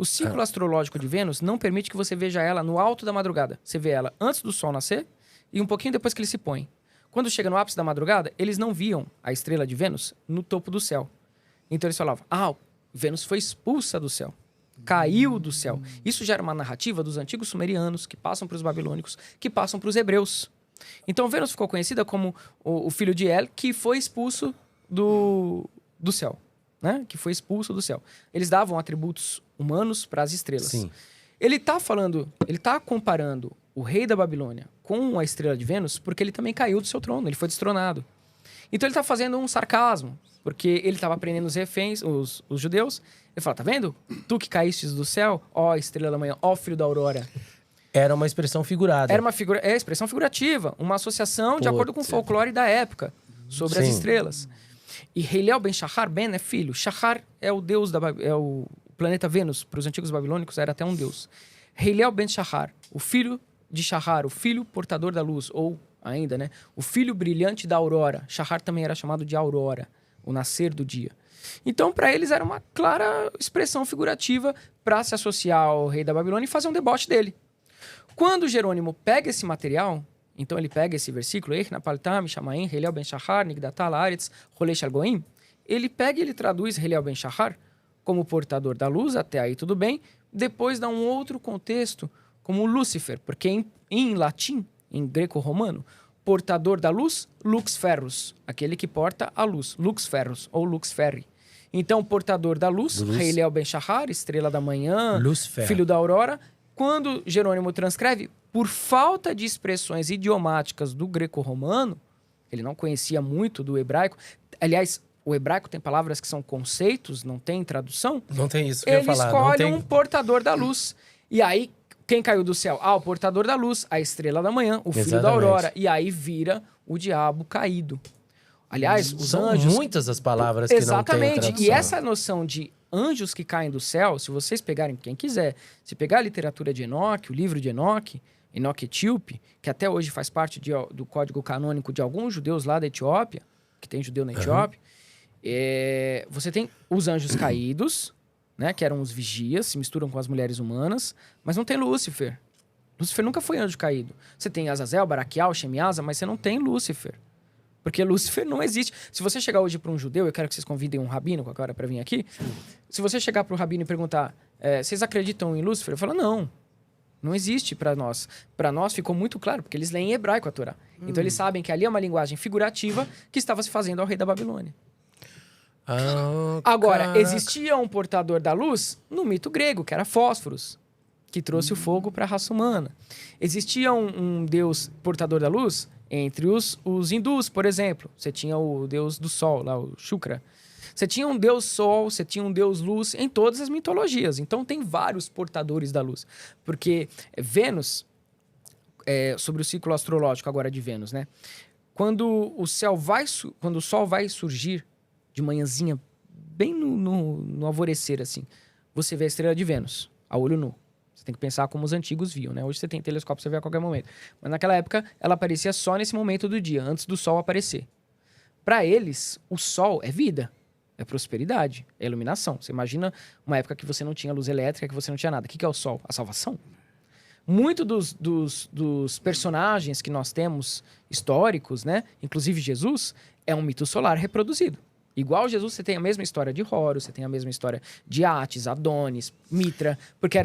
O ciclo astrológico de Vênus não permite que você veja ela no alto da madrugada. Você vê ela antes do Sol nascer e um pouquinho depois que ele se põe. Quando chega no ápice da madrugada, eles não viam a estrela de Vênus no topo do céu. Então eles falavam, Vênus foi expulsa do céu. Caiu do céu. Isso já era uma narrativa dos antigos sumerianos, que passam para os babilônicos, que passam para os hebreus. Então Vênus ficou conhecida como o filho de El, que foi expulso do céu. Né? Que foi expulso do céu. Eles davam atributos humanos para as estrelas. Sim. Ele está comparando o rei da Babilônia com a estrela de Vênus porque ele também caiu do seu trono, ele foi destronado. Então ele está fazendo um sarcasmo, porque ele estava prendendo os reféns, os judeus. Ele fala, tá vendo? Tu que caístes do céu, ó estrela da manhã, ó filho da aurora. Era uma expressão figurada. Era uma expressão figurativa, uma associação de acordo com o folclore da época sobre as estrelas. E Heliel ben Shahar, Ben é filho. Shahar é o deus é o planeta Vênus. Para os antigos babilônicos era até um deus. Heliel ben Shahar, o filho de Shahar, o filho portador da luz, ou ainda, né, o filho brilhante da aurora. Shahar também era chamado de aurora, o nascer do dia. Então, para eles era uma clara expressão figurativa para se associar ao rei da Babilônia e fazer um deboche dele. Quando Jerônimo pega esse material, então ele pega esse versículo, ele pega e ele traduz Heliel ben Shahar como portador da luz, até aí tudo bem, depois dá um outro contexto como Lúcifer, porque em latim, em greco-romano, portador da luz, lux ferrus, aquele que porta a luz, lux ferrus ou lux ferri. Então, portador da luz, Heliel ben Shahar, estrela da manhã, filho da aurora. Quando Jerônimo transcreve, por falta de expressões idiomáticas do greco-romano, ele não conhecia muito do hebraico. Aliás, o hebraico tem palavras que são conceitos, não tem tradução. Não tem isso que eu ia falar. Ele escolhe um portador da luz. E aí, quem caiu do céu? O portador da luz, a estrela da manhã, o filho da aurora. E aí vira o diabo caído. Aliás, os anjos... São muitas as palavras que não têm tradução. Exatamente. E essa noção de anjos que caem do céu, se vocês pegarem, quem quiser, se pegar a literatura de Enoque, o livro de Enoque, Enoque Etíope, que até hoje faz parte do código canônico de alguns judeus lá da Etiópia, que tem judeu na Etiópia, você tem os anjos caídos, né, que eram os vigias, se misturam com as mulheres humanas, mas não tem Lúcifer. Lúcifer nunca foi anjo caído. Você tem Azazel, Baraquial, Shemiasa, mas você não tem Lúcifer. Porque Lúcifer não existe. Se você chegar hoje para um judeu, eu quero que vocês convidem um rabino agora para vir aqui. Se você chegar para o rabino e perguntar, vocês acreditam em Lúcifer? Eu falo, não existe para nós. Para nós ficou muito claro, porque eles leem em hebraico a Torá. Então eles sabem que ali é uma linguagem figurativa que estava se fazendo ao rei da Babilônia. Agora, existia um portador da luz no mito grego, que era Fósforos, que trouxe o fogo para a raça humana. Existia um deus portador da luz entre os hindus, por exemplo. Você tinha o deus do sol, lá, o Shukra. Você tinha um deus sol, você tinha um deus luz em todas as mitologias. Então tem vários portadores da luz. Porque Vênus, sobre o ciclo astrológico agora de Vênus, né? Quando o sol vai surgir de manhãzinha, bem no alvorecer, assim, você vê a estrela de Vênus, a olho nu. Você tem que pensar como os antigos viam, né? Hoje você tem telescópio, você vê a qualquer momento. Mas naquela época, ela aparecia só nesse momento do dia, antes do sol aparecer. Para eles, o sol é vida, é prosperidade, é iluminação. Você imagina uma época que você não tinha luz elétrica, que você não tinha nada. O que é o sol? A salvação. Muito dos personagens que nós temos históricos, né? Inclusive Jesus, é um mito solar reproduzido. Igual Jesus, você tem a mesma história de Horus, você tem a mesma história de Atis, Adonis, Mitra, porque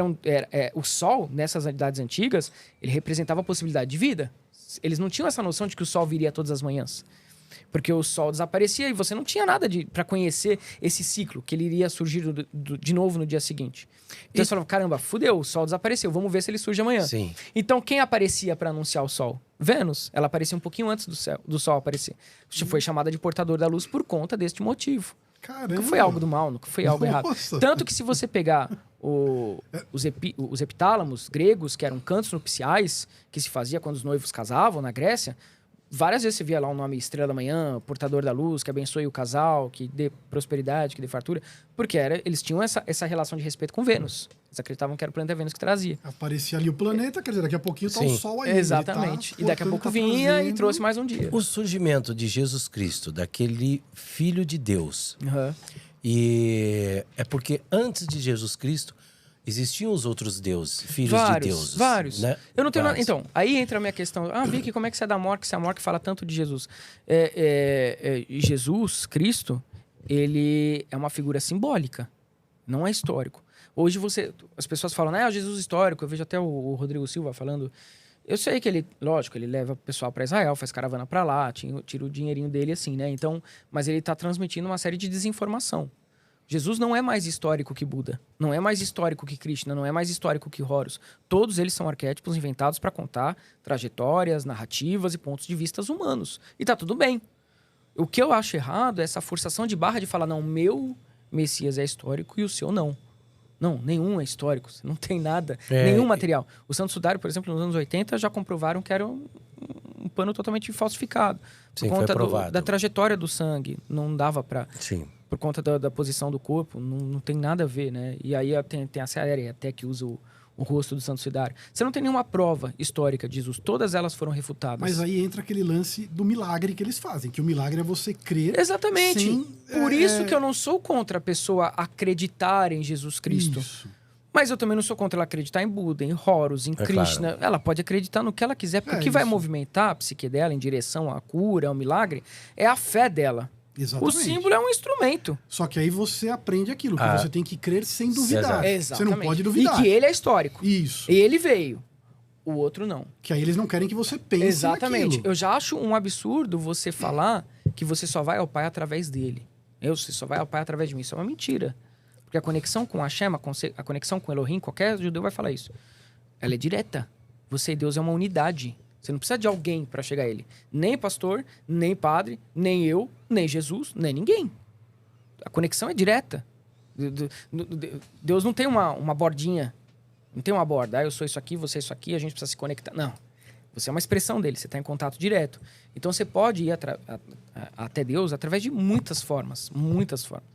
o Sol, nessas idades antigas, ele representava a possibilidade de vida. Eles não tinham essa noção de que o Sol viria todas as manhãs. Porque o Sol desaparecia e você não tinha nada para conhecer esse ciclo, que ele iria surgir de novo no dia seguinte. Então você falava, caramba, fudeu, o Sol desapareceu, vamos ver se ele surge amanhã. Sim. Então quem aparecia para anunciar o Sol? Vênus. Ela aparecia um pouquinho antes do Sol aparecer. Foi chamada de portador da luz por conta deste motivo. Caramba. Nunca foi algo do mal, nunca foi algo errado. Tanto que se você pegar os epitálamos gregos, que eram cantos nupciais, que se fazia quando os noivos casavam na Grécia, várias vezes você via lá o nome Estrela da Manhã, portador da luz, que abençoe o casal, que dê prosperidade, que dê fartura. Porque eles tinham essa relação de respeito com Vênus. Eles acreditavam que era o planeta Vênus que trazia. Aparecia ali o planeta, quer dizer, daqui a pouquinho tá o Sol aí. Exatamente. E daqui a pouco vinha e trouxe mais um dia. O surgimento de Jesus Cristo, daquele Filho de Deus. Uhum. E é porque antes de Jesus Cristo existiam os outros deuses, filhos vários, de deuses. Vários. Né? Eu não tenho nada. Vários. Então, aí entra a minha questão. Vicky, como é que você é da Mork, se a Mork fala tanto de Jesus? Jesus Cristo, ele é uma figura simbólica, não é histórico. Hoje as pessoas falam, o Jesus histórico, eu vejo até o Rodrigo Silva falando. Eu sei que ele, lógico, ele leva o pessoal para Israel, faz caravana para lá, tira o dinheirinho dele assim, né? Então, mas ele está transmitindo uma série de desinformação. Jesus não é mais histórico que Buda, não é mais histórico que Krishna, não é mais histórico que Horus. Todos eles são arquétipos inventados para contar trajetórias, narrativas e pontos de vista humanos. E tá tudo bem. O que eu acho errado é essa forçação de barra de falar, não, meu Messias é histórico e o seu não. Não, nenhum é histórico, não tem nada, nenhum material. O Santo Sudário, por exemplo, nos anos 80, já comprovaram que era um pano totalmente falsificado. Por conta da trajetória do sangue, não dava para... Sim. Por conta da posição do corpo, não tem nada a ver, né? E aí tem a série até que usa o rosto do Santo Sudário. Você não tem nenhuma prova histórica de Jesus, todas elas foram refutadas. Mas aí entra aquele lance do milagre que eles fazem, que o milagre é você crer. Exatamente. Por isso que eu não sou contra a pessoa acreditar em Jesus Cristo. Isso. Mas eu também não sou contra ela acreditar em Buda, em Horus, em Krishna. Claro. Ela pode acreditar no que ela quiser, porque o que vai movimentar a psique dela em direção à cura, ao milagre, é a fé dela. Exatamente. O símbolo é um instrumento. Só que aí você aprende aquilo, que você tem que crer sem duvidar. Exatamente. Você não pode duvidar. E que ele é histórico. Isso. Ele veio. O outro não. Que aí eles não querem que você pense Exatamente. naquilo. Eu já acho um absurdo você falar que você só vai ao Pai através dele. Você só vai ao Pai através de mim. Isso é uma mentira. Porque a conexão com Hashem, a conexão com Elohim, qualquer judeu vai falar isso. Ela é direta. Você e Deus é uma unidade. Você não precisa de alguém para chegar a ele. Nem pastor, nem padre, nem eu, nem Jesus, nem ninguém. A conexão é direta. Deus não tem uma bordinha. Não tem uma borda. Eu sou isso aqui, você é isso aqui, a gente precisa se conectar. Não. Você é uma expressão dele, você está em contato direto. Então você pode ir até Deus através de muitas formas. Muitas formas.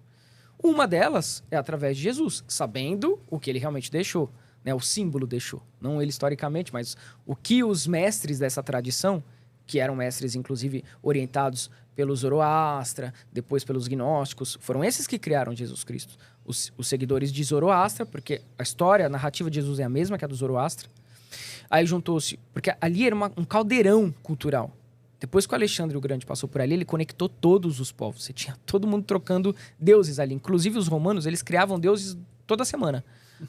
Uma delas é através de Jesus, sabendo o que ele realmente deixou. Né, o símbolo deixou. Não ele historicamente, mas o que os mestres dessa tradição, que eram mestres, inclusive, orientados pelo Zoroastra, depois pelos gnósticos, foram esses que criaram Jesus Cristo. Os seguidores de Zoroastra, porque a história, a narrativa de Jesus é a mesma que a do Zoroastra. Aí juntou-se... Porque ali era um caldeirão cultural. Depois que o Alexandre o Grande passou por ali, ele conectou todos os povos. Você tinha todo mundo trocando deuses ali. Inclusive, os romanos, eles criavam deuses toda semana.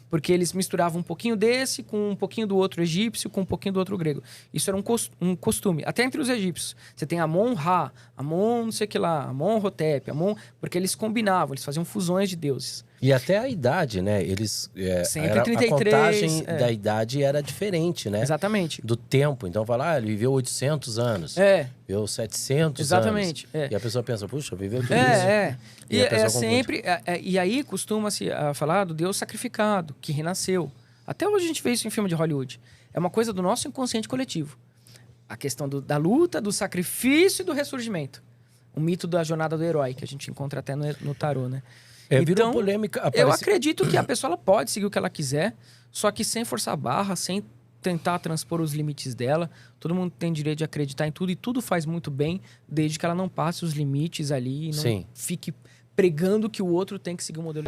Porque eles misturavam um pouquinho desse com um pouquinho do outro egípcio, com um pouquinho do outro grego. Isso era um costume. Até entre os egípcios. Você tem Amon-Ra, Amon não sei o que lá, Amon-Hotep, Amon... Porque eles combinavam, eles faziam fusões de deuses. E até a idade, né? Eles... Sempre 33. A contagem da idade era diferente, né? Exatamente. Do tempo. Então, fala, ele viveu 800 anos. Viveu 700 Exatamente. anos. E a pessoa pensa, puxa, viveu tudo isso. E é sempre... E aí costuma-se falar do Deus sacrificado, que renasceu. Até hoje a gente vê isso em filme de Hollywood. É uma coisa do nosso inconsciente coletivo. A questão da luta, do sacrifício e do ressurgimento. O mito da jornada do herói, que a gente encontra até no tarô, né? Virou polêmica. Eu acredito que a pessoa ela pode seguir o que ela quiser, só que sem forçar a barra, sem tentar transpor os limites dela. Todo mundo tem direito de acreditar em tudo e tudo faz muito bem, desde que ela não passe os limites ali e não fique pregando que o outro tem que seguir o modelo.